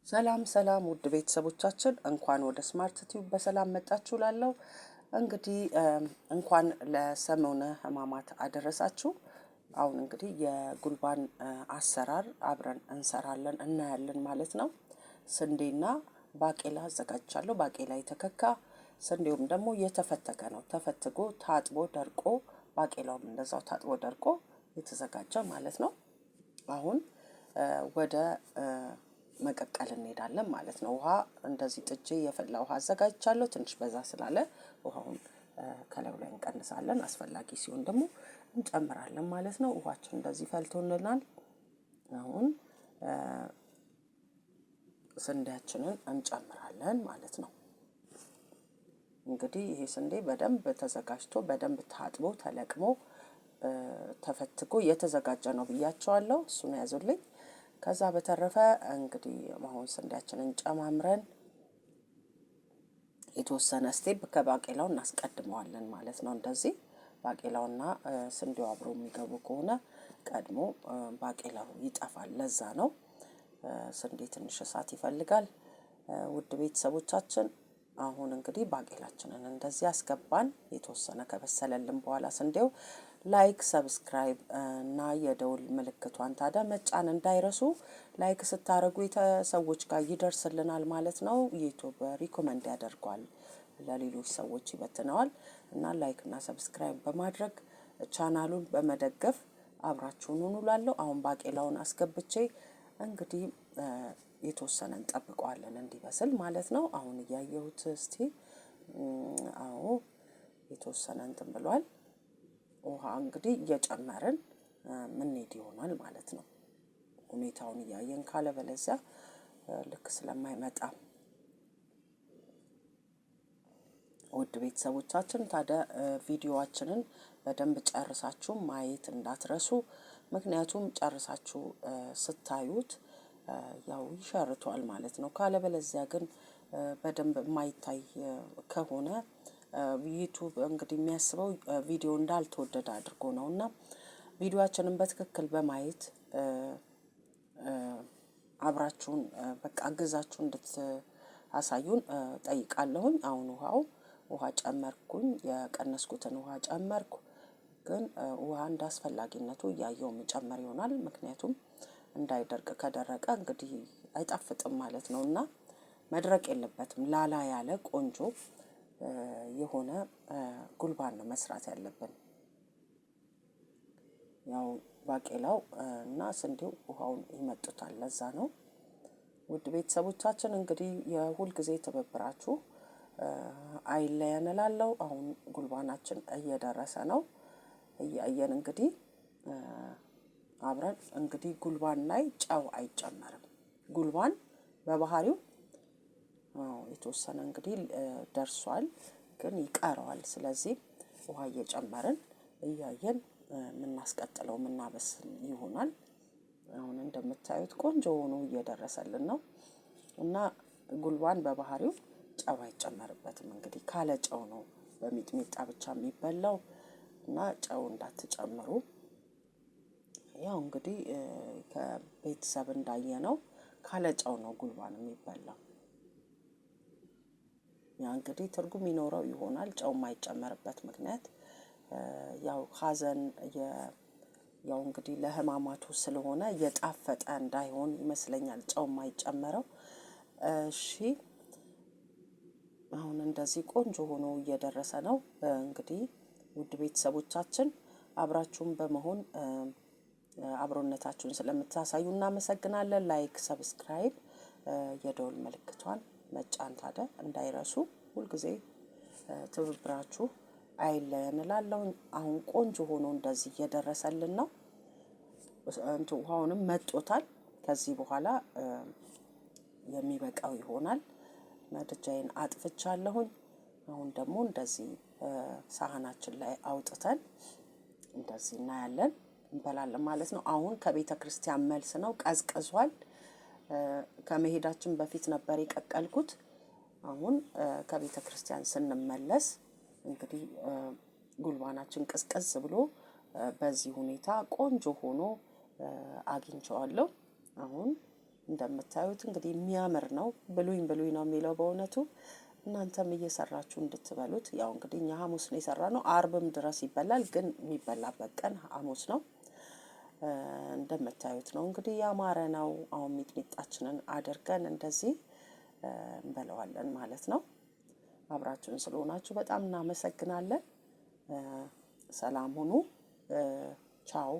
ሰላም ሰላም ውድ ቤተሰቦቻችን እንኳን ወደ ስማርት ቲዩብ በሰላም መጣችሁ ላለው እንግዲህ እንኳን ለሰሙነ ሕማማት አደረሳችሁ። አሁን እንግዲህ የጉልባን አሰራር አብረን እንሰራለን እናያለን ማለት ነው። ስንዴና ባቄላ አዘጋጅቻለሁ። ባቄላ የተከካ ስንዴውም ደግሞ የተፈተገ ነው። ተፈትጎ ታጥቦ ደርቆ ባቄላውም እንደዛው ታጥቦ ደርቆ የተዘጋጀ ማለት ነው። አሁን ወደ መቀቀል እንሄዳለን ማለት ነው። ውሃ እንደዚህ ጥጄ የፈላ ውሃ አዘጋጅቻለሁ። ትንሽ በዛ ስላለ ውሃውን ከላዩ ላይ እንቀንሳለን። አስፈላጊ ሲሆን ደግሞ እንጨምራለን ማለት ነው። ውሃችን እንደዚህ ፈልቶልናል። አሁን ስንዴያችንን እንጨምራለን ማለት ነው። እንግዲህ ይሄ ስንዴ በደንብ ተዘጋጅቶ በደንብ ታጥቦ ተለቅሞ ተፈትጎ የተዘጋጀ ነው ብያቸዋለሁ። እሱን ያዙልኝ። ከዛ በተረፈ እንግዲህ አሁን ስንዴያችንን ጨማምረን የተወሰነ ስቴፕ ከባቄላው እናስቀድመዋለን ማለት ነው። እንደዚህ ባቄላውና ስንዴው አብሮ የሚገቡ ከሆነ ቀድሞ ባቄላው ይጠፋል። ለዛ ነው። ስንዴ ትንሽ እሳት ይፈልጋል። ውድ ቤተሰቦቻችን አሁን እንግዲህ ባቄላችንን እንደዚህ አስገባን። የተወሰነ ከበሰለልን በኋላ ስንዴው ላይክ፣ ሰብስክራይብ እና የደውል ምልክቷን ታዲያ መጫን እንዳይረሱ። ላይክ ስታደርጉ ሰዎች ጋር ይደርስልናል ማለት ነው። ዩቲዩብ ሪኮመንድ ያደርገዋል፣ ለሌሎች ሰዎች ይበትነዋል። እና ላይክ እና ሰብስክራይብ በማድረግ ቻናሉን በመደገፍ አብራችሁን ሁኑ እላለሁ። አሁን ባቄላውን አስገብቼ እንግዲህ የተወሰነ እንጠብቀዋለን እንዲበስል ማለት ነው። አሁን እያየሁት እስቲ አዎ የተወሰነ እንትን ብሏል። ውሃ እንግዲህ እየጨመርን ምንሄድ ይሆናል ማለት ነው። ሁኔታውን እያየን ካለበለዚያ ልክ ስለማይመጣ ውድ ቤተሰቦቻችን ታዲያ ቪዲዮአችንን በደንብ ጨርሳችሁ ማየት እንዳትረሱ። ምክንያቱም ጨርሳችሁ ስታዩት ያው ይሸርቷል ማለት ነው። ካለበለዚያ ግን በደንብ የማይታይ ከሆነ ዩቲዩብ እንግዲህ የሚያስበው ቪዲዮ እንዳልተወደደ አድርጎ ነው። እና ቪዲዮአችንን በትክክል በማየት አብራችሁን በቃ አግዛችሁ እንድታሳዩን ጠይቃለሁኝ። አሁን ውሃ ጨመርኩኝ፣ የቀነስኩትን ውሃ ጨመርኩ። ግን ውሃ እንዳስፈላጊነቱ እያየው መጨመር ይሆናል። ምክንያቱም እንዳይደርቅ ከደረቀ እንግዲህ አይጣፍጥም ማለት ነው። እና መድረቅ የለበትም። ላላ ያለ ቆንጆ የሆነ ጉልባን ነው መስራት ያለብን። ያው ባቄላው እና ስንዴው ውሃውን ይመጡታል። ለዛ ነው። ውድ ቤተሰቦቻችን እንግዲህ የሁል ጊዜ ትብብራችሁ አይለየን እላለሁ። አሁን ጉልባናችን እየደረሰ ነው። እያየን እንግዲህ አብረን እንግዲህ ጉልባን ላይ ጨው አይጨመርም። ጉልባን በባህሪው የተወሰነ እንግዲህ ደርሷል፣ ግን ይቀረዋል። ስለዚህ ውሃ እየጨመርን እያየን የምናስቀጥለው የምናበስል ይሆናል። አሁን እንደምታዩት ቆንጆ ሆኖ እየደረሰልን ነው። እና ጉልባን በባህሪው ጨው አይጨመርበትም። እንግዲህ ካለ ጨው ነው በሚጥሚጣ ብቻ የሚበላው። እና ጨው እንዳትጨምሩ። ያው እንግዲህ ከቤተሰብ እንዳየነው ካለ ጨው ነው ጉልባን የሚበላው። ያ እንግዲህ ትርጉም ይኖረው ይሆናል ጨው የማይጨመርበት ምክንያት። ያው ሀዘን ያው እንግዲህ ለሕማማቱ ስለሆነ የጣፈጠ እንዳይሆን ይመስለኛል ጨው የማይጨመረው። እሺ አሁን እንደዚህ ቆንጆ ሆኖ እየደረሰ ነው። እንግዲህ ውድ ቤተሰቦቻችን አብራችሁን በመሆን አብሮነታችሁን ስለምታሳዩ እናመሰግናለን። ላይክ፣ ሰብስክራይብ፣ የደውል ምልክቷን መጫን ታዲያ እንዳይረሱ። ሁልጊዜ ትብብራችሁ አይለየን እላለሁ። አሁን ቆንጆ ሆኖ እንደዚህ እየደረሰልን ነው። ውሃውንም መጦታል። ከዚህ በኋላ የሚበቃው ይሆናል። ምድጃዬን አጥፍቻለሁኝ። አሁን ደግሞ እንደዚህ ሳህናችን ላይ አውጥተን እንደዚህ እናያለን፣ እንበላለን ማለት ነው። አሁን ከቤተ ክርስቲያን መልስ ነው። ቀዝቅዟል። ከመሄዳችን በፊት ነበር የቀቀልኩት። አሁን ከቤተ ክርስቲያን ስንመለስ እንግዲህ ጉልባናችን ቅዝቅዝ ብሎ በዚህ ሁኔታ ቆንጆ ሆኖ አግኝቼዋለሁ። አሁን እንደምታዩት እንግዲህ የሚያምር ነው። ብሉኝ ብሉኝ ነው የሚለው በእውነቱ። እናንተም እየሰራችሁ እንድትበሉት። ያው እንግዲህ እኛ ሐሙስ ነው የሰራነው፣ አርብም ድረስ ይበላል፣ ግን የሚበላበት ቀን ሐሙስ ነው። እንደምታዩት ነው እንግዲህ ያማረ ነው። አሁን ሚጥሚጣችንን አድርገን እንደዚህ እንበለዋለን ማለት ነው። አብራችሁን ስለሆናችሁ በጣም እናመሰግናለን። ሰላም ሁኑ። ቻው